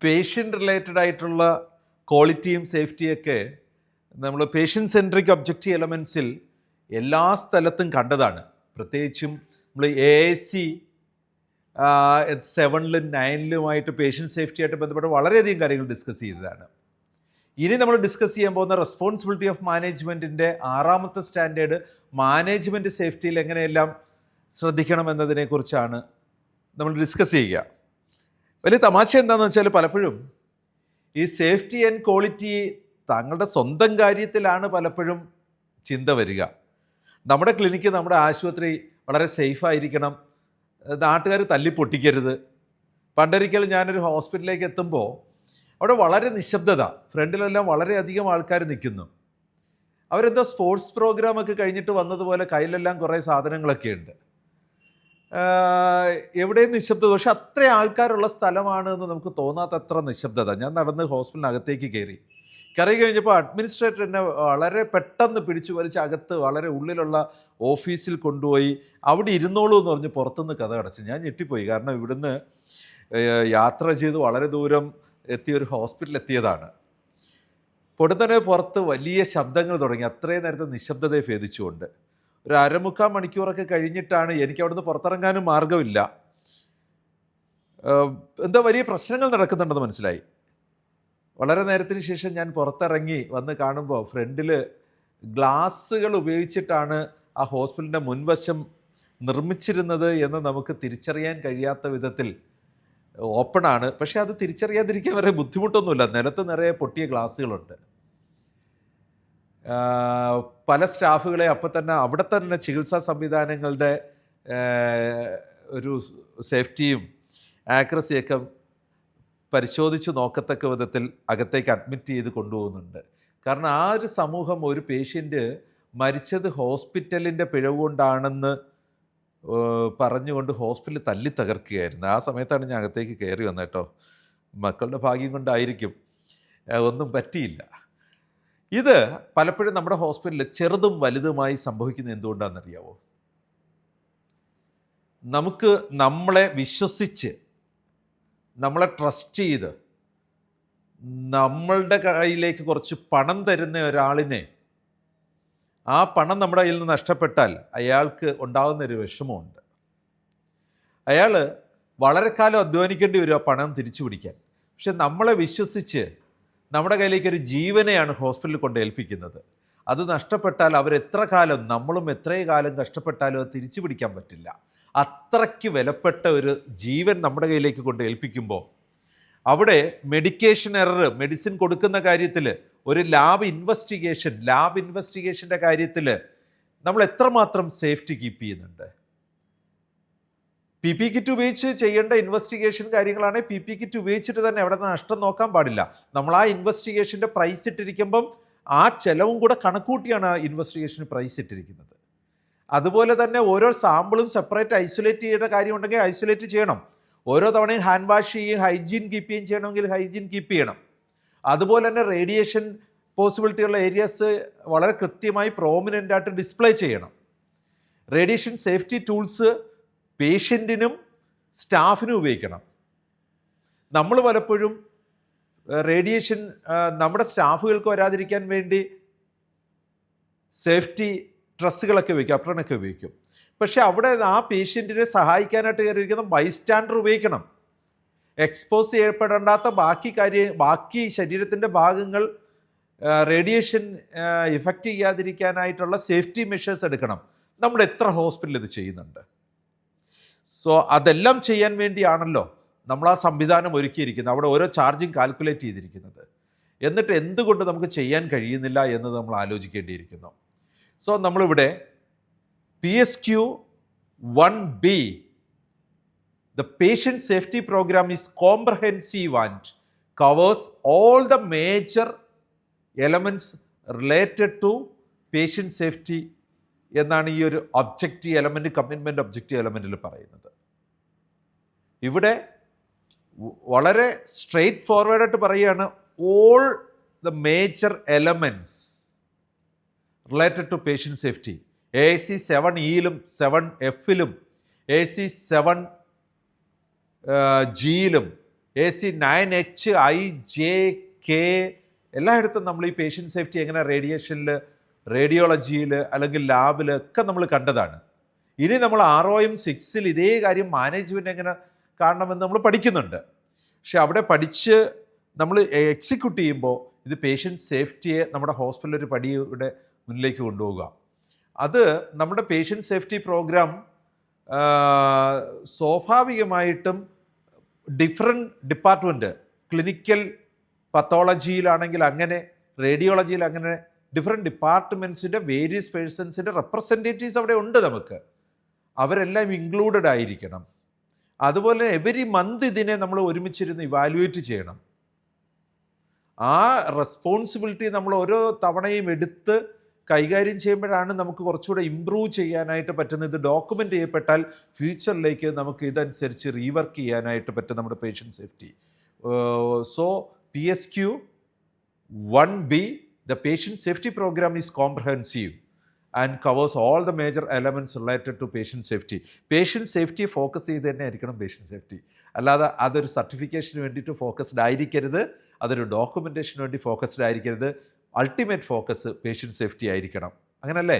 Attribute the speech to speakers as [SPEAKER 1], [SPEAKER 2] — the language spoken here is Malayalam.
[SPEAKER 1] പേഷ്യൻ്റ് റിലേറ്റഡ് ആയിട്ടുള്ള ക്വാളിറ്റിയും സേഫ്റ്റിയൊക്കെ നമ്മൾ പേഷ്യൻ്റ് സെൻട്രിക് ഒബ്ജക്റ്റീവ് എലമെൻസിൽ എല്ലാ സ്ഥലത്തും കണ്ടതാണ്. പ്രത്യേകിച്ചും നമ്മൾ AIC 7-ലും 9-ലുമായിട്ട് പേഷ്യൻ്റ് സേഫ്റ്റിയായിട്ട് ബന്ധപ്പെട്ട് വളരെയധികം കാര്യങ്ങൾ ഡിസ്കസ് ചെയ്തതാണ്. ഇനി നമ്മൾ ഡിസ്കസ് ചെയ്യാൻ പോകുന്ന റെസ്പോൺസിബിലിറ്റി ഓഫ് മാനേജ്മെൻറ്റിൻ്റെ 6ാമത്തെ സ്റ്റാൻഡേർഡ് മാനേജ്മെൻറ്റ് സേഫ്റ്റിയിൽ എങ്ങനെയെല്ലാം ശ്രദ്ധിക്കണം എന്നതിനെക്കുറിച്ചാണ് നമ്മൾ ഡിസ്കസ് ചെയ്യുക. വലിയ തമാശ എന്താണെന്ന് വെച്ചാൽ പലപ്പോഴും ഈ സേഫ്റ്റി ആൻഡ് ക്വാളിറ്റി തങ്ങളുടെ സ്വന്തം കാര്യത്തിലാണ് പലപ്പോഴും ചിന്ത വരിക. നമ്മുടെ ക്ലിനിക്ക്, നമ്മുടെ ആശുപത്രി വളരെ സേഫായിരിക്കണം, നാട്ടുകാർ തല്ലിപ്പൊട്ടിക്കരുത്. പണ്ടൊരിക്കൽ ഞാനൊരു ഹോസ്പിറ്റലിലേക്ക് എത്തുമ്പോൾ അവിടെ വളരെ നിശബ്ദത, ഫ്രണ്ടിലെല്ലാം വളരെയധികം ആൾക്കാർ നിൽക്കുന്നു. അവരെന്തോ സ്പോർട്സ് പ്രോഗ്രാമൊക്കെ കഴിഞ്ഞിട്ട് വന്നതുപോലെ കയ്യിലെല്ലാം കുറേ സാധനങ്ങളൊക്കെ ഉണ്ട്. എവിടെയും നിശബ്ദത, പക്ഷെ അത്ര ആൾക്കാരുള്ള സ്ഥലമാണ് എന്ന് നമുക്ക് തോന്നാത്തത്ര നിശബ്ദത. ഞാൻ നടന്ന് ഹോസ്പിറ്റലിനകത്തേക്ക് കയറി കഴിഞ്ഞപ്പോൾ അഡ്മിനിസ്ട്രേറ്റർ എന്നെ വളരെ പെട്ടെന്ന് പിടിച്ചു വലിച്ച് അകത്ത് വളരെ ഉള്ളിലുള്ള ഓഫീസിൽ കൊണ്ടുപോയി അവിടെ ഇരുന്നോളൂ എന്ന് പറഞ്ഞ് പുറത്തുനിന്ന് കഥ അടച്ചു. ഞാൻ ഞെട്ടിപ്പോയി. കാരണം ഇവിടുന്ന് യാത്ര ചെയ്ത് വളരെ ദൂരം എത്തിയൊരു ഹോസ്പിറ്റലിൽ എത്തിയതാണ്. പൊടുത്തന്നെ പുറത്ത് വലിയ ശബ്ദങ്ങൾ തുടങ്ങി. അത്രയും നേരത്തെ നിശബ്ദതയെ ഭേദിച്ചുകൊണ്ട് ഒരു 1/4 മണിക്കൂറൊക്കെ കഴിഞ്ഞിട്ടാണ് എനിക്ക് അവിടുന്ന് പുറത്തിറങ്ങാനും മാർഗമില്ല. എന്തോ വലിയ പ്രശ്നങ്ങൾ നടക്കുന്നുണ്ടെന്ന് മനസ്സിലായി. വളരെ നേരത്തിന് ശേഷം ഞാൻ പുറത്തിറങ്ങി വന്ന് കാണുമ്പോൾ ഫ്രണ്ടിൽ ഗ്ലാസ്സുകൾ ഉപയോഗിച്ചിട്ടാണ് ആ ഹോസ്പിറ്റലിൻ്റെ മുൻവശം നിർമ്മിച്ചിരുന്നത് എന്ന് നമുക്ക് തിരിച്ചറിയാൻ കഴിയാത്ത വിധത്തിൽ ഓപ്പണാണ്. പക്ഷേ അത് തിരിച്ചറിയാതിരിക്കാൻ വരെ ബുദ്ധിമുട്ടൊന്നുമില്ല. നിലത്ത് നിറയെ പൊട്ടിയ ഗ്ലാസ്സുകളുണ്ട്. പല സ്റ്റാഫുകളെ അപ്പം തന്നെ അവിടെ തന്നെ ചികിത്സാ സംവിധാനങ്ങളുടെ ഒരു സേഫ്റ്റിയും ആക്യുറസിയൊക്കെ പരിശോധിച്ച് നോക്കത്തക്ക വിധത്തിൽ അകത്തേക്ക് അഡ്മിറ്റ് ചെയ്ത് കൊണ്ടുപോകുന്നുണ്ട്. കാരണം ആ ഒരു സമൂഹം ഒരു പേഷ്യൻ്റ് മരിച്ചത് ഹോസ്പിറ്റലിൻ്റെ പിഴവ് കൊണ്ടാണെന്ന് പറഞ്ഞുകൊണ്ട് ഹോസ്പിറ്റൽ തല്ലി തകർക്കുകയായിരുന്നു. ആ സമയത്താണ് ഞാൻ അകത്തേക്ക് കയറി വന്നത് കേട്ടോ. മക്കളുടെ ഭാഗ്യം കൊണ്ടായിരിക്കും, ഒന്നും പറ്റിയില്ല. ഇത് പലപ്പോഴും നമ്മുടെ ഹോസ്പിറ്റലിൽ ചെറുതും വലുതുമായി സംഭവിക്കുന്നത് എന്തുകൊണ്ടാണെന്നറിയാവോ? നമുക്ക് നമ്മളെ വിശ്വസിച്ച്, നമ്മളെ ട്രസ്റ്റ് ചെയ്ത് നമ്മളുടെ കയ്യിലേക്ക് കുറച്ച് പണം തരുന്ന ഒരാളിനെ ആ പണം നമ്മുടെ കയ്യിൽ നിന്ന് നഷ്ടപ്പെട്ടാൽ അയാൾക്ക് ഉണ്ടാകുന്നൊരു വിഷമമുണ്ട്. അയാൾ വളരെ കാലം അധ്വാനിക്കേണ്ടി വരും ആ പണം തിരിച്ചു പിടിക്കാൻ. പക്ഷെ നമ്മളെ വിശ്വസിച്ച് നമ്മുടെ കയ്യിലേക്കൊരു ജീവനെയാണ് ഹോസ്പിറ്റലിൽ കൊണ്ട് ഏൽപ്പിക്കുന്നത്. അത് നഷ്ടപ്പെട്ടാൽ അവരെത്ര കാലം, നമ്മളും എത്രയും കാലം കഷ്ടപ്പെട്ടാലും അത് തിരിച്ചു പിടിക്കാൻ പറ്റില്ല. അത്രയ്ക്ക് വിലപ്പെട്ട ഒരു ജീവൻ നമ്മുടെ കയ്യിലേക്ക് കൊണ്ട് ഏൽപ്പിക്കുമ്പോൾ അവിടെ മെഡിക്കേഷൻ എറർ, മെഡിസിൻ കൊടുക്കുന്ന കാര്യത്തിൽ, ഒരു ലാബ് ഇൻവെസ്റ്റിഗേഷൻ്റെ കാര്യത്തിൽ നമ്മൾ എത്രമാത്രം സേഫ്റ്റി കീപ്പ് ചെയ്യുന്നുണ്ട്? PP കിറ്റ് ഉപയോഗിച്ച് ചെയ്യേണ്ട ഇൻവെസ്റ്റിഗേഷൻ കാര്യങ്ങളാണെങ്കിൽ PP കിറ്റ് ഉപയോഗിച്ചിട്ട് തന്നെ അവിടെ നിന്ന് നഷ്ടം നോക്കാൻ പാടില്ല. നമ്മൾ ആ ഇൻവെസ്റ്റിഗേഷൻ്റെ പ്രൈസ് ഇട്ടിരിക്കുമ്പം ആ ചെലവും കൂടെ കണക്കൂട്ടിയാണ് ആ ഇൻവെസ്റ്റിഗേഷന് പ്രൈസ് ഇട്ടിരിക്കുന്നത്. അതുപോലെ തന്നെ ഓരോ സാമ്പിളും സെപ്പറേറ്റ് ഐസൊലേറ്റ് ചെയ്യേണ്ട കാര്യമുണ്ടെങ്കിൽ ഐസൊലേറ്റ് ചെയ്യണം. ഓരോ തവണയും ഹാൻഡ് വാഷ് ചെയ്യുകയും ഹൈജീൻ കീപ്പ് ചെയ്യുകയും ചെയ്യണമെങ്കിൽ ഹൈജീൻ കീപ്പ് ചെയ്യണം. അതുപോലെ തന്നെ റേഡിയേഷൻ പോസിബിലിറ്റിയുള്ള ഏരിയാസ് വളരെ കൃത്യമായി പ്രോമിനൻ്റ് ആയിട്ട് ഡിസ്പ്ലേ ചെയ്യണം. റേഡിയേഷൻ സേഫ്റ്റി ടൂൾസ് പേഷ്യൻറ്റിനും സ്റ്റാഫിനും ഉപയോഗിക്കണം. നമ്മൾ പലപ്പോഴും റേഡിയേഷൻ നമ്മുടെ സ്റ്റാഫുകൾക്ക് വരാതിരിക്കാൻ വേണ്ടി സേഫ്റ്റി ഡ്രസ്സുകളൊക്കെ ഉപയോഗിക്കും, അപ്രണൊക്കെ ഉപയോഗിക്കും. പക്ഷെ അവിടെ ആ പേഷ്യൻറ്റിനെ സഹായിക്കാനായിട്ട് കയറിയിരിക്കുന്ന ബൈസ്റ്റാൻഡർ ഉപയോഗിക്കണം. എക്സ്പോസ് ചെയ്യപ്പെടേണ്ടാത്ത ബാക്കി ശരീരത്തിൻ്റെ ഭാഗങ്ങൾ റേഡിയേഷൻ ഇഫക്റ്റ് ചെയ്യാതിരിക്കാനായിട്ടുള്ള സേഫ്റ്റി മെഷേഴ്സ് എടുക്കണം. നമ്മൾ എത്ര ഹോസ്പിറ്റലിൽ ഇത് ചെയ്യുന്നുണ്ട്? സോ അതെല്ലാം ചെയ്യാൻ വേണ്ടിയാണല്ലോ നമ്മൾ ആ സംവിധാനം ഒരുക്കിയിരിക്കുന്നത്, അവിടെ ഓരോ ചാർജിങ് കാൽക്കുലേറ്റ് ചെയ്തിരിക്കുന്നത്. എന്നിട്ട് എന്തുകൊണ്ട് നമുക്ക് ചെയ്യാൻ കഴിയുന്നില്ല എന്ന് നമ്മൾ ആലോചിക്കേണ്ടിയിരിക്കുന്നു. സോ നമ്മളിവിടെ PSQ 1B, the patient safety program is comprehensive and covers all the major elements related to patient safety എന്നാണ് ഈ ഒരു ഒബ്ജക്റ്റീവ് എലമെൻറ്റ്, കമ്മിറ്റ്മെൻറ്റ് ഒബ്ജക്റ്റീവ് എലമെൻറ്റിൽ പറയുന്നത്. ഇവിടെ വളരെ സ്ട്രെയിറ്റ് ഫോർവേഡായിട്ട് പറയുകയാണ്, all the major elements related to patient safety. AIC 7E-ലും 7F-ലും AIC 7G-ലും AC9H, I, J, K എല്ലായിടത്തും നമ്മൾ ഈ പേഷ്യൻ്റ് സേഫ്റ്റി എങ്ങനെ റേഡിയേഷനിൽ, റേഡിയോളജിയിൽ അല്ലെങ്കിൽ ലാബിൽ ഒക്കെ നമ്മൾ കണ്ടതാണ്. ഇനി നമ്മൾ ROM 6 ഇതേ കാര്യം മാനേജ്മെൻറ്റ് എങ്ങനെ കാണണമെന്ന് നമ്മൾ പഠിക്കുന്നുണ്ട്. പക്ഷെ അവിടെ പഠിച്ച് നമ്മൾ എക്സിക്യൂട്ട് ചെയ്യുമ്പോൾ ഇത് പേഷ്യൻ്റ് സേഫ്റ്റിയെ നമ്മുടെ ഹോസ്പിറ്റൽ ഒരു പടിയുടെ മുന്നിലേക്ക് കൊണ്ടുപോകുക. അത് നമ്മുടെ പേഷ്യൻ്റ് സേഫ്റ്റി പ്രോഗ്രാം സ്വാഭാവികമായിട്ടും ഡിഫറെൻറ്റ് ഡിപ്പാർട്ട്മെൻറ്റ്, ക്ലിനിക്കൽ പത്തോളജിയിലാണെങ്കിൽ അങ്ങനെ, റേഡിയോളജിയിൽ അങ്ങനെ ഡിഫറെൻറ്റ് ഡിപ്പാർട്ട്മെൻറ്റ്സിൻ്റെ വേരിയസ് പേഴ്സൺസിൻ്റെ റെപ്രസെൻറ്റേറ്റീവ്സ് അവിടെ ഉണ്ട്. നമുക്ക് അവരെല്ലാം ഇൻക്ലൂഡഡ് ആയിരിക്കണം. അതുപോലെ എവരി മന്ത് ഇതിനെ നമ്മൾ ഒരുമിച്ചിരുന്ന് ഇവാലുവേറ്റ് ചെയ്യണം. ആ റെസ്പോൺസിബിലിറ്റി നമ്മൾ ഓരോ തവണയും എടുത്ത് കൈകാര്യം ചെയ്യുമ്പോഴാണ് നമുക്ക് കുറച്ചുകൂടെ ഇമ്പ്രൂവ് ചെയ്യാനായിട്ട് പറ്റുന്നത്. ഇത് ഡോക്യുമെൻ്റ് ചെയ്യപ്പെട്ടാൽ ഫ്യൂച്ചറിലേക്ക് നമുക്ക് ഇതനുസരിച്ച് റീവർക്ക് ചെയ്യാനായിട്ട് പറ്റും നമ്മുടെ patient safety. So PSQ 1B, the patient safety program is comprehensive and covers all the major elements related to patient safety. Patient safety focus ചെയ്ത് തന്നെ ആയിരിക്കണം പേഷ്യൻ്റ് സേഫ്റ്റി. അല്ലാതെ അതൊരു സർട്ടിഫിക്കേഷന് വേണ്ടിയിട്ട് ഫോക്കസ്ഡ് ആയിരിക്കരുത്, അതൊരു ഡോക്യുമെൻറ്റേഷന് വേണ്ടി ഫോക്കസ്ഡ് ആയിരിക്കരുത്. അൾട്ടിമേറ്റ് ഫോക്കസ് പേഷ്യൻ്റ് സേഫ്റ്റി ആയിരിക്കണം. അങ്ങനല്ലേ?